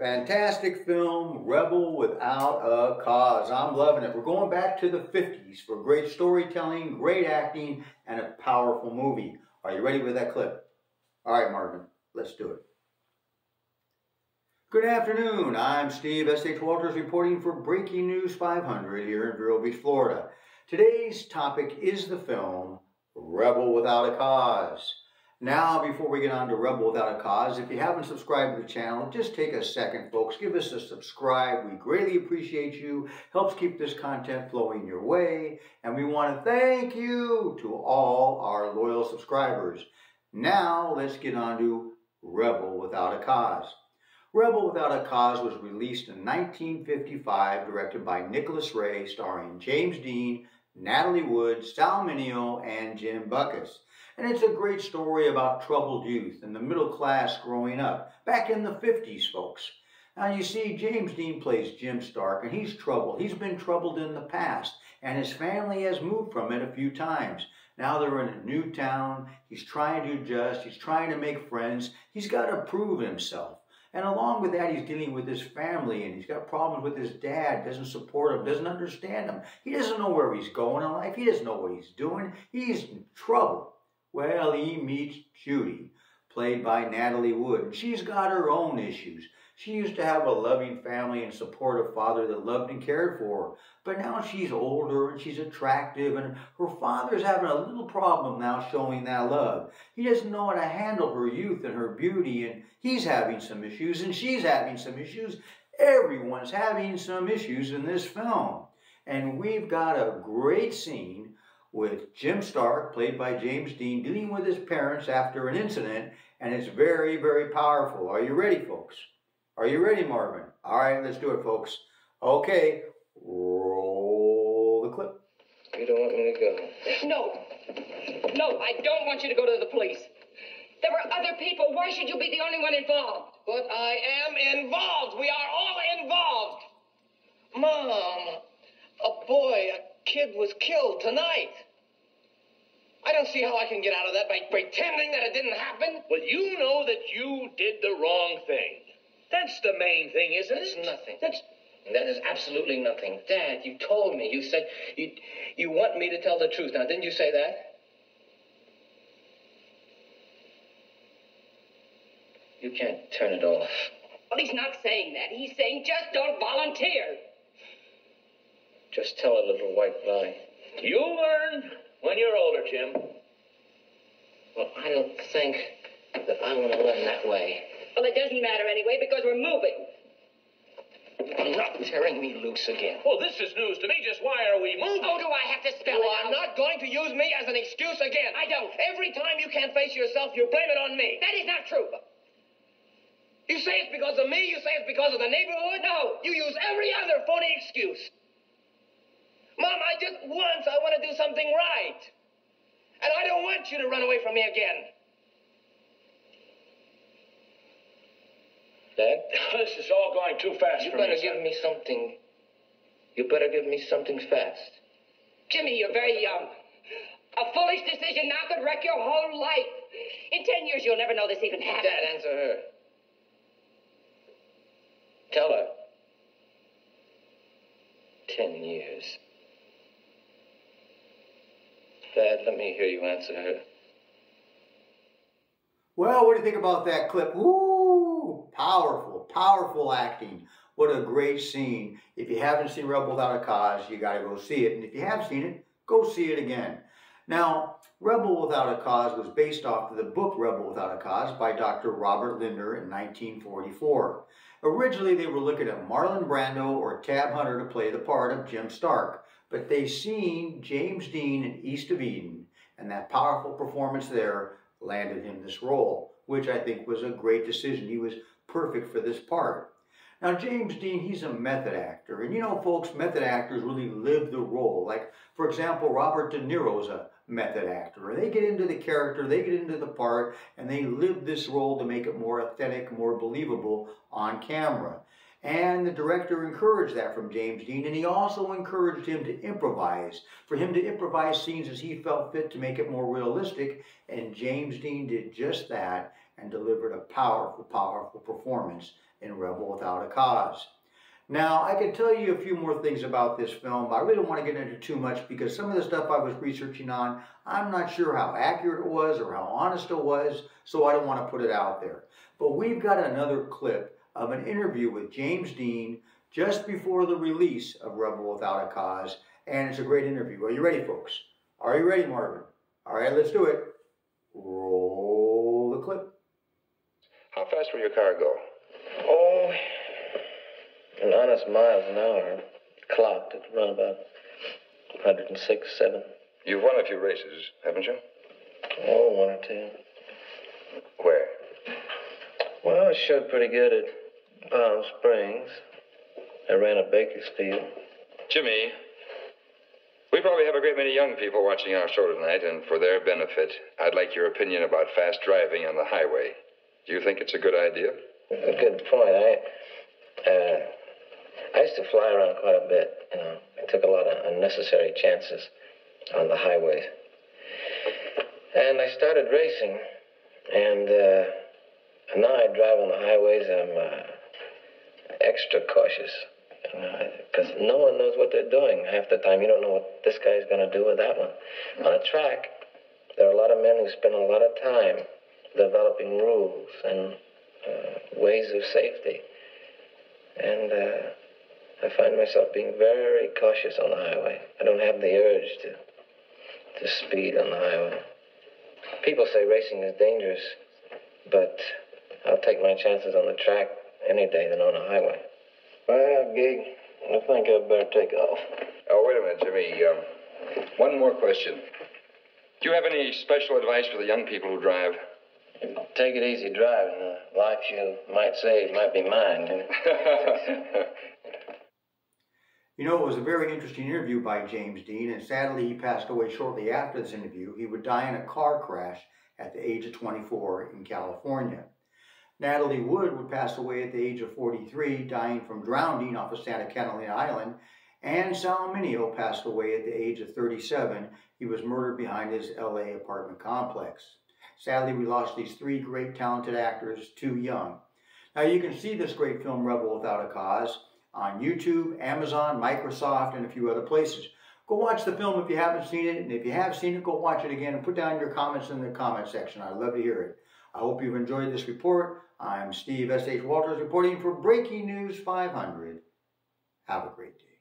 Fantastic film, Rebel Without a Cause. I'm loving it. We're going back to the 50s for great storytelling, great acting, and a powerful movie. Are you ready with that clip? All right, Marvin, let's do it. Good afternoon. I'm Steve S.H. Walters reporting for Breaking News 500 here in Vero Beach, Florida. Today's topic is the film Rebel Without a Cause. Now, before we get on to Rebel Without a Cause, if you haven't subscribed to the channel, just take a second, folks. Give us a subscribe. We greatly appreciate you. Helps keep this content flowing your way. And we want to thank you to all our loyal subscribers. Now, let's get on to Rebel Without a Cause. Rebel Without a Cause was released in 1955, directed by Nicholas Ray, starring James Dean, Natalie Wood, Sal Mineo, and Jim Backus. And it's a great story about troubled youth and the middle class growing up, back in the 50s, folks. Now you see, James Dean plays Jim Stark, and he's troubled. He's been troubled in the past, and his family has moved from it a few times. Now they're in a new town. He's trying to adjust. He's trying to make friends. He's got to prove himself. And along with that, he's dealing with his family, and he's got problems with his dad, doesn't support him, doesn't understand him. He doesn't know where he's going in life. He doesn't know what he's doing. He's in trouble. Well, he meets Judy, played by Natalie Wood, and she's got her own issues. She used to have a loving family and supportive father that loved and cared for her. But now she's older and she's attractive, and her father's having a little problem now showing that love. He doesn't know how to handle her youth and her beauty, and he's having some issues and she's having some issues. Everyone's having some issues in this film. And we've got a great scene with Jim Stark, played by James Dean, dealing with his parents after an incident, and it's very, very powerful. Are you ready, folks? Are you ready, Marvin? All right, let's do it, folks. Okay, roll the clip. You don't want me to go? No, I don't want you to go to the police. There were other people. Why should you be the only one involved? But I am involved. We are all involved. Mom, a kid was killed tonight. I don't see how I can get out of that by pretending that it didn't happen. Well, you know that you did the wrong thing. That's the main thing, isn't That's it? nothing. That is absolutely nothing. Dad, you told me. You said you want me to tell the truth. Now, didn't you say that? You can't turn it off. Well, he's not saying that. He's saying just don't volunteer. Just tell a little white lie. You'll learn when you're older, Jim. Well, I don't think that I want to learn that way. Well, it doesn't matter anyway because we're moving. You're not tearing me loose again. Well, this is news to me. Just why are we moving? Oh, do I have to spell You it are out? not going to use me as an excuse again. I don't. Every time you can't face yourself, you blame it on me. That is not true. You say it's because of me. You say it's because of the neighborhood. No. You use every other phony excuse. Mom, I want to do something right. And I don't want you to run away from me again. Dad? This is all going too fast You for better me, give son. me something. You better give me something fast. Jimmy, you're very young. A foolish decision now could wreck your whole life. In 10 years, you'll never know this even happened. Dad, answer her. Tell her. 10 years. Dad, let me hear you answer her. Well, what do you think about that clip? Woo! Powerful, powerful acting. What a great scene. If you haven't seen Rebel Without a Cause, you got to go see it. And if you have seen it, go see it again. Now, Rebel Without a Cause was based off of the book Rebel Without a Cause by Dr. Robert Linder in 1944. Originally, they were looking at Marlon Brando or Tab Hunter to play the part of Jim Stark, but they seen James Dean in East of Eden, and that powerful performance there landed him this role, which I think was a great decision. He was perfect for this part. Now, James Dean, he's a method actor. And you know, folks, method actors really live the role. Like, for example, Robert De Niro's a method actor. They get into the character, they get into the part, and they live this role to make it more authentic, more believable on camera. And the director encouraged that from James Dean, and he also encouraged him to improvise, for him to improvise scenes as he felt fit to make it more realistic, and James Dean did just that, and delivered a powerful, powerful performance in Rebel Without a Cause. Now, I can tell you a few more things about this film, but I really don't want to get into too much because some of the stuff I was researching on, I'm not sure how accurate it was or how honest it was, so I don't want to put it out there. But we've got another clip of an interview with James Dean just before the release of Rebel Without a Cause, and it's a great interview. Are you ready, folks? Are you ready, Marvin? All right, let's do it. Roll the clip. How fast will your car go? Oh, an honest miles an hour. Clocked at around about 106, 7. You've won a few races, haven't you? Oh, one or two. Where? Well, I showed pretty good at Palm Springs. I ran at Bakersfield. Jimmy, we probably have a great many young people watching our show tonight, and for their benefit, I'd like your opinion about fast driving on the highway. Do you think it's a good idea? A good point. I used to fly around quite a bit. You know, I took a lot of unnecessary chances on the highways. And I started racing, and now I drive on the highways. I'm extra cautious, because no one knows what they're doing half the time. You don't know what this guy's going to do with that one. On a track, there are a lot of men who spend a lot of time developing rules and ways of safety. And I find myself being very cautious on the highway. I don't have the urge to speed on the highway. People say racing is dangerous, but I'll take my chances on the track any day than on a highway. Well, Gig, I think I'd better take off. Oh, wait a minute, Jimmy. One more question. Do you have any special advice for the young people who drive? Take it easy driving. The life you might save might be mine. You know, it was a very interesting interview by James Dean, and sadly he passed away shortly after this interview. He would die in a car crash at the age of 24 in California. Natalie Wood would pass away at the age of 43, dying from drowning off of Santa Catalina Island, and Sal Mineo passed away at the age of 37. He was murdered behind his LA apartment complex. Sadly, we lost these three great talented actors too young. Now, you can see this great film, Rebel Without a Cause, on YouTube, Amazon, Microsoft, and a few other places. Go watch the film if you haven't seen it, and if you have seen it, go watch it again and put down your comments in the comment section. I'd love to hear it. I hope you've enjoyed this report. I'm Steve S.H. Walters reporting for Breaking News 500. Have a great day.